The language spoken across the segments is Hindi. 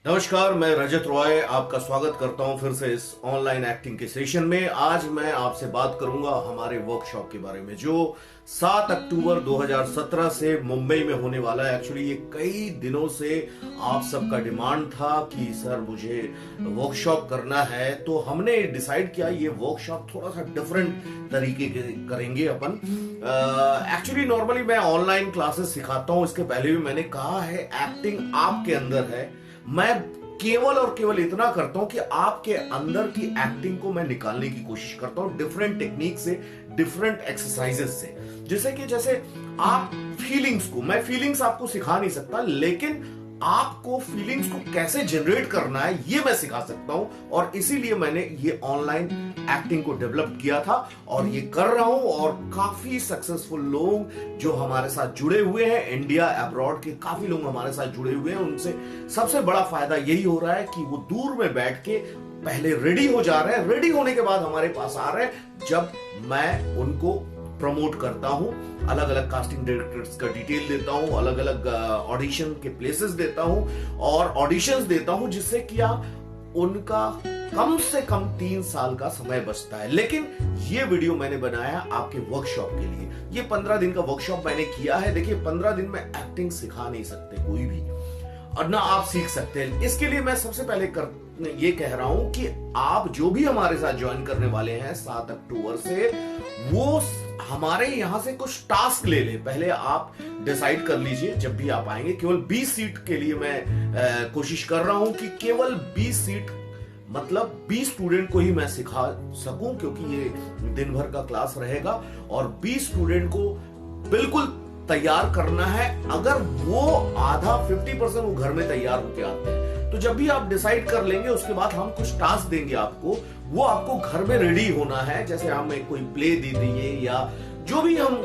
नमस्कार, मैं रजत रॉय आपका स्वागत करता हूं फिर से इस ऑनलाइन एक्टिंग के सेशन में। आज मैं आपसे बात करूंगा हमारे वर्कशॉप के बारे में जो 7 अक्टूबर 2017 से मुंबई में होने वाला है। एक्चुअली ये कई दिनों से आप सबका डिमांड था कि सर मुझे वर्कशॉप करना है, तो हमने डिसाइड किया ये वर्कशॉप थोड़ा सा डिफरेंट तरीके के करेंगे अपन। एक्चुअली नॉर्मली मैं ऑनलाइन क्लासेस सिखाता हूं, इसके पहले भी मैंने कहा है एक्टिंग आपके अंदर है। मैं केवल और केवल इतना करता हूं कि आपके अंदर की एक्टिंग को मैं निकालने की कोशिश करता हूं डिफरेंट टेक्निक से, डिफरेंट एक्सरसाइजेस से। जैसे आप फीलिंग्स को, मैं फीलिंग्स आपको सिखा नहीं सकता, लेकिन आपको फीलिंग्स को कैसे जनरेट करना है ये मैं सिखा सकता हूं। और इसीलिए मैंने ये ऑनलाइन एक्टिंग को डेवलप किया था और ये कर रहा हूं। और काफी सक्सेसफुल लोग जो हमारे साथ जुड़े हुए हैं, इंडिया अब्रॉड के काफी लोग हमारे साथ जुड़े हुए हैं, उनसे सबसे बड़ा फायदा यही हो रहा है कि वो दूर में बैठ के पहले रेडी हो जा रहे हैं, रेडी होने के बाद हमारे पास आ रहे हैं जब मैं उनको प्रमोट करता हूं, अलग अलग कास्टिंग डायरेक्टर्स का डिटेल देता हूं, अलग अलग ऑडिशन के प्लेसेस देता हूं और ऑडिशंस देता हूं, जिससे क्या उनका कम से कम 3 साल का समय बचता है। लेकिन ये वीडियो मैंने बनाया आपके वर्कशॉप के लिए। ये 15 दिन का वर्कशॉप मैंने किया है। देखिए 15 दिन में एक्टिंग सिखा नहीं सकते कोई भी, और ना आप सीख सकते हैं। इसके लिए मैं सबसे पहले ये कह रहा हूं कि आप जो भी हमारे साथ ज्वाइन करने वाले हैं 7 अक्टूबर से, वो हमारे यहां से कुछ टास्क ले लें। पहले आप डिसाइड कर लीजिए जब भी आप आएंगे। केवल 20 सीट के लिए मैं कोशिश कर रहा हूं कि केवल 20 सीट मतलब 20 स्टूडेंट को ही मैं सिखा सकूं, क्योंकि ये दिन भर का क्लास रहेगा और 20 स्टूडेंट को बिल्कुल तैयार करना है। अगर वो आधा 50% वो घर में तैयार होके आते हैं, तो जब भी आप डिसाइड कर लेंगे उसके बाद हम कुछ टास्क देंगे आपको, वो आपको घर में रेडी होना है। जैसे हमें कोई प्ले दे दीजिए या जो भी हम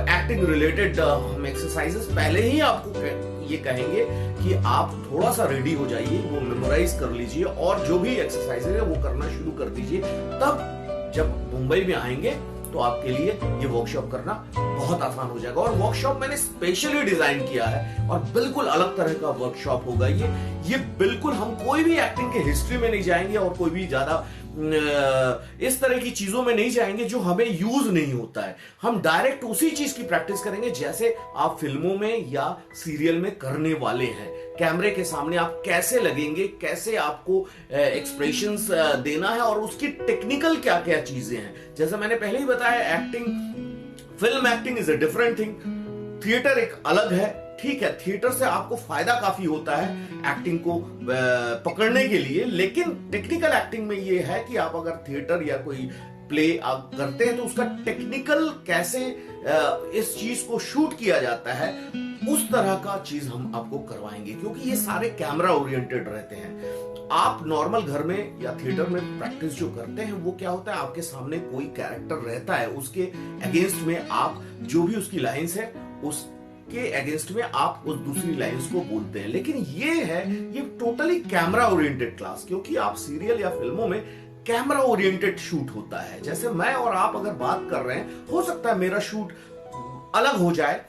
एक्टिंग रिलेटेड हम एक्सरसाइजेस पहले ही आपको ये कहेंगे कि आप थोड़ा सा रेडी हो जाइए, वो मेमोराइज कर लीजिए और जो भी एक्सरसाइजेस है वो करना शुरू कर दीजिए। तब जब मुंबई में आएंगे तो आपके लिए ये वर्कशॉप करना बहुत आसान हो जाएगा। और वर्कशॉप मैंने स्पेशली डिजाइन किया है और बिल्कुल अलग तरह का वर्कशॉप होगा ये बिल्कुल हम कोई भी एक्टिंग के हिस्ट्री में नहीं जाएंगे और कोई भी ज्यादा इस तरह की चीजों में नहीं जाएंगे जो हमें यूज नहीं होता है। हम डायरेक्ट उसी चीज की प्रैक्टिस करेंगे जैसे आप फिल्मों में या सीरियल में करने वाले हैं। कैमरे के सामने आप कैसे लगेंगे, कैसे आपको एक्सप्रेशंस देना है और उसकी टेक्निकल क्या क्या चीजें हैं। जैसे मैंने पहले ही बताया, film acting is a different thing, theatre एक अलग है। ठीक है, थिएटर से आपको फायदा काफी होता है एक्टिंग को पकड़ने के लिए, लेकिन टेक्निकल एक्टिंग में ये है कि आप अगर थिएटर या कोई प्ले आप करते हैं तो उसका टेक्निकल कैसे इस चीज को शूट किया जाता है, उस तरह का चीज हम आपको करवाएंगे, क्योंकि ये सारे कैमरा ओरिएंटेड रहते हैं। आप नॉर्मल घर में या थिएटर में प्रैक्टिस जो करते हैं वो क्या होता है, आपके सामने कोई कैरेक्टर रहता है, उसके अगेंस्ट में आप जो भी उसकी लाइंस है उसके अगेंस्ट में आप उस दूसरी लाइंस को बोलते हैं। लेकिन ये टोटली कैमरा ओरिएंटेड क्लास, क्योंकि आप सीरियल या फिल्मों में कैमरा ओरिएंटेड शूट होता है। जैसे मैं और आप अगर बात कर रहे हैं, हो सकता है मेरा शूट अलग हो जाए,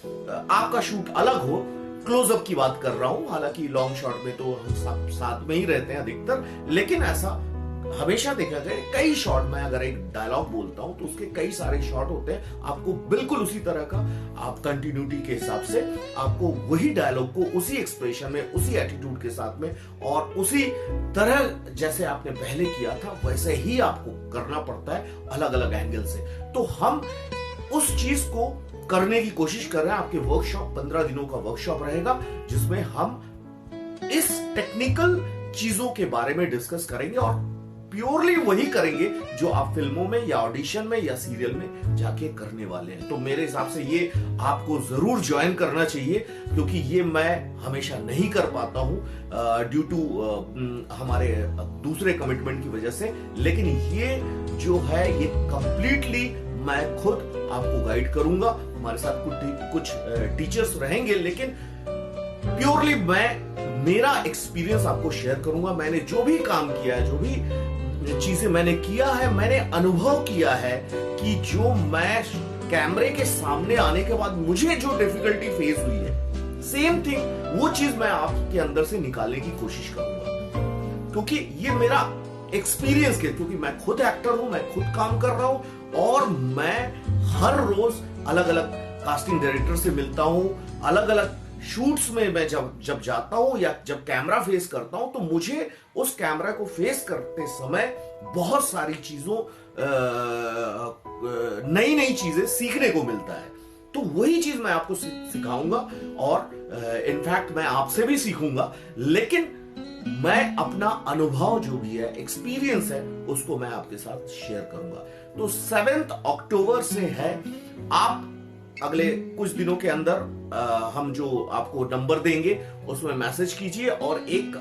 आपका शूट अलग हो। क्लोजअप की बात कर रहा हूं, हालांकि लॉन्ग शॉट में तो हम साथ में ही रहते हैं अधिकतर, लेकिन ऐसा हमेशा देखा गया कई शॉट में अगर एक डायलॉग बोलता हूं तो उसके कई सारे शॉट होते हैं। आपको बिल्कुल उसी तरह का, आप कंटिन्यूटी के हिसाब से आपको वही डायलॉग को उसी एक्सप्रेशन में, उसी एटीट्यूड के साथ में और उसी तरह जैसे आपने पहले किया था वैसे ही आपको करना पड़ता है, अलग अलग एंगल से। तो हम उस चीज को करने की कोशिश कर रहे हैं। आपके वर्कशॉप 15 दिनों का वर्कशॉप रहेगा जिसमें हम इस टेक्निकल चीजों के बारे में डिस्कस करेंगे और प्योरली वही करेंगे जो आप फिल्मों में या ऑडिशन में या सीरियल में जाके करने वाले हैं। तो मेरे हिसाब से ये आपको जरूर ज्वाइन करना चाहिए, क्योंकि ये मैं हमेशा नहीं कर पाता हूं ड्यू टू हमारे दूसरे कमिटमेंट की वजह से। लेकिन ये जो है ये कंप्लीटली मैं खुद आपको गाइड करूंगा। हमारे साथ कुछ टीचर्स रहेंगे, लेकिन प्योरली मैं मेरा एक्सपीरियंस आपको शेयर करूंगा। मैंने जो भी काम किया है, जो भी चीजें मैंने किया है, मैंने अनुभव किया है कि जो मैं कैमरे के सामने आने के बाद मुझे जो डिफिकल्टी फेस हुई है, सेम थिंग वो चीज मैं आपके अंदर से निकालने की कोशिश करूंगा, क्योंकि ये मेरा एक्सपीरियंस के, क्योंकि मैं खुद एक्टर हूं, मैं खुद काम कर रहा हूं और मैं हर रोज अलग अलग कास्टिंग डायरेक्टर से मिलता हूं, अलग अलग शूट्स में मैं जब जाता हूं या जब कैमरा फेस करता हूं, तो मुझे उस कैमरा को फेस करते समय बहुत सारी चीजों नई नई चीजें सीखने को मिलता है। तो वही चीज मैं आपको सिखाऊंगा और इनफैक्ट मैं आपसे भी सीखूंगा, लेकिन मैं अपना अनुभव जो भी है, एक्सपीरियंस है, उसको मैं आपके साथ शेयर करूंगा। तो 7 अक्टूबर से है, आप अगले कुछ दिनों के अंदर हम जो आपको नंबर देंगे उसमें मैसेज कीजिए और एक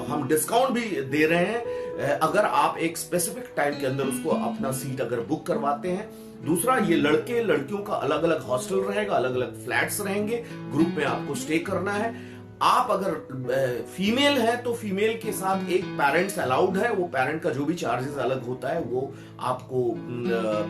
हम डिस्काउंट भी दे रहे हैं अगर आप एक स्पेसिफिक टाइम के अंदर उसको अपना सीट अगर बुक करवाते हैं। दूसरा, ये लड़के लड़कियों का अलग अलग हॉस्टल रहेगा, अलग अलग फ्लैट्स रहेंगे, ग्रुप में आपको स्टे करना है। आप अगर फीमेल है तो फीमेल के साथ एक पेरेंट्स अलाउड है, वो पेरेंट का जो भी चार्जेस अलग होता है वो आपको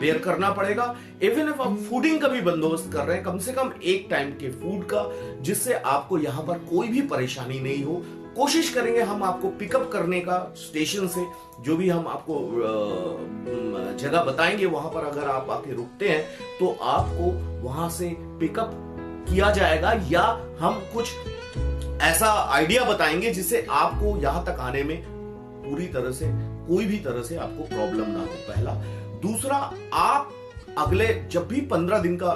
बेयर करना पड़ेगा। इवन इफ आप फूडिंग का भी बंदोबस्त कर रहे हैं, कम से कम एक टाइम के फूड का, जिससे आपको यहाँ पर कोई भी परेशानी नहीं हो। कोशिश करेंगे हम आपको पिकअप करने का स्टेशन से, जो भी हम आपको जगह बताएंगे वहां पर अगर आप आके रुकते हैं तो आपको वहां से पिकअप किया जाएगा, या हम कुछ ऐसा आइडिया बताएंगे जिससे आपको यहां तक आने में पूरी तरह से कोई भी तरह से आपको प्रॉब्लम ना हो, पहला। दूसरा, आप अगले जब भी 15 दिन का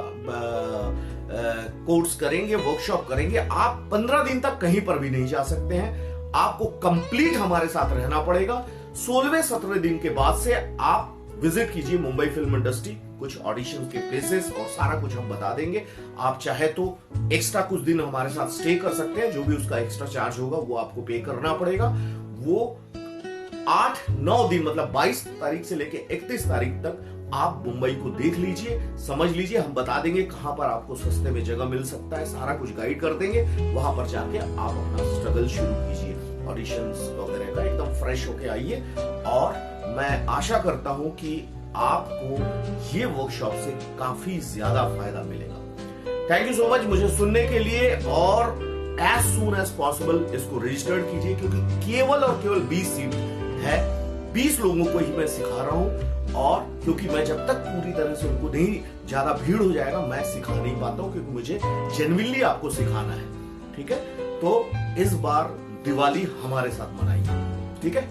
कोर्स करेंगे, वर्कशॉप करेंगे, आप 15 दिन तक कहीं पर भी नहीं जा सकते हैं, आपको कंप्लीट हमारे साथ रहना पड़ेगा। 16वें 17वें दिन के बाद से आप विजिट कीजिए मुंबई फिल्म इंडस्ट्री, कुछ ऑडिशन के प्लेसेस और सारा कुछ हम बता देंगे। आप चाहे तो एक्स्ट्रा कुछ दिन हमारे साथ स्टे कर सकते हैं, जो भी उसका एक्स्ट्रा चार्ज होगा वो आपको पे करना पड़ेगा। वो 8-9 दिन मतलब 22 तारीख से लेके 31 तारीख तक आप मुंबई को देख लीजिए, समझ लीजिए, हम बता देंगे कहां पर आपको सस्ते में जगह मिल सकता है, सारा कुछ गाइड कर देंगे। वहां पर जाके आप अपना स्ट्रगल शुरू कीजिए, ऑडिशंस वगैरह का एकदम फ्रेश होके आइए। और मैं आशा करता हूं कि आपको ये वर्कशॉप से काफी ज्यादा फायदा मिलेगा। थैंक यू सो मच मुझे सुनने के लिए, और एज सून एज पॉसिबल इसको रजिस्टर्ड कीजिए, क्योंकि केवल और केवल 20 सीट है, 20 लोगों को ही मैं सिखा रहा हूं। और क्योंकि मैं जब तक पूरी तरह से उनको नहीं, ज्यादा भीड़ हो जाएगा, मैं सिखा नहीं पाता हूं, क्योंकि मुझे जेन्युइनली आपको सिखाना है, ठीक है। तो इस बार दिवाली हमारे साथ मनाइए, ठीक है।